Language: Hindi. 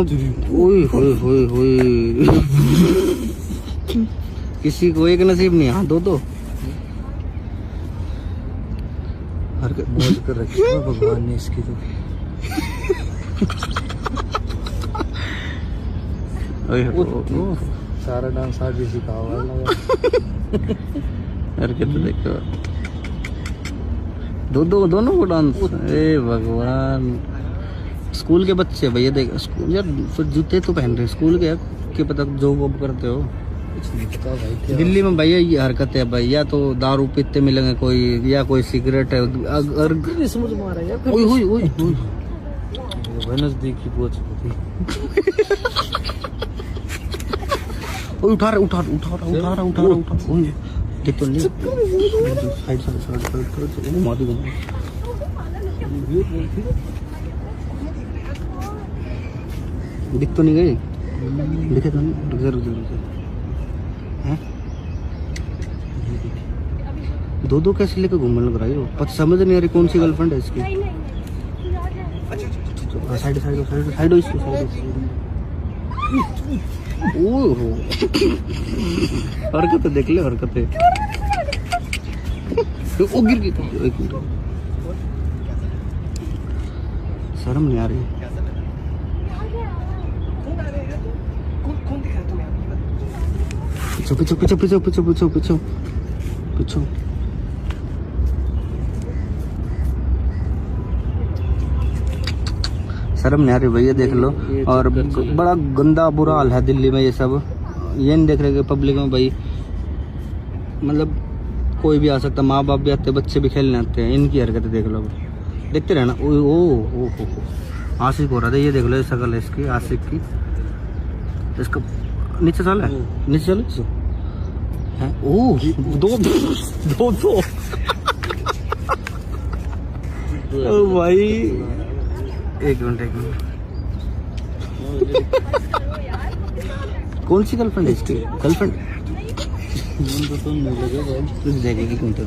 क्यों? ओए होए होए होए। किसी को एक नसीब नहीं, हाँ दो दो। हरकत मौज कर रखी है भगवान ने इसकी तो। ओए हो, सारा डांस आज ही सीखा हुआ। हरकत देखो, दो दो दोनों को डांस। ए भगवान, स्कूल के बच्चे भैया देख, स्कूल यार फिर जूते तो पहन रहे स्कूल के, क्या पता जो वो करते हो। कुछ नहीं पता भाई। दिल्ली में भैया ये हरकत है भाई, या तो दारू पीते मिलेंगे कोई, या कोई सिगरेट है। अगर नहीं समझ में आ रहा है यार। ओए ओए ओए ओए नजदीकी पहुंच गई। ओए उठा रहा उठा उठा रहा उठा रहा उठा रहा उठा रहा। ओए देख तो नहीं, साइड साइड साइड वो मार दूंगा। दिख तो नहीं गई, दिखे तो नहीं। जरूर जरूर हैं, दो दो कैसे लेकर घूमने लग रही हो? पता समझ नहीं आ रही कौन सी गर्लफ्रेंड है इसकी। साइड साइड साइड साइड इसको साइड। ओहो हरकतें देख ले, हरकतें। ओ गिर गई। एक मिनट, शर्म नहीं आ रही? पीछो पीछो पीछो पीछो पीछो पीछो पीछो पीछो। शर्म नहीं आ रही भैया, देख लो। और बड़ा गंदा बुरा हाल है दिल्ली में ये सब। ये नहीं देख रहे कि पब्लिक में भाई, मतलब कोई भी आ सकता, माँ बाप भी आते, बच्चे भी खेलने आते हैं। इनकी हरकतें देख लो, देखते रहना। ओ आशिक हो रहा था, ये देख लो, ये शक्ल है इसकी, आशिक की। इसका नीचे चल है, नीचे चलो है। ओ दो दो दो। ओ भाई एक मिनट एक मिनट, कौन सी गर्लफ्रेंड है इसकी? गर्लफ्रेंड तो नहीं लगेगा, तुझे देखेगी कौन सा।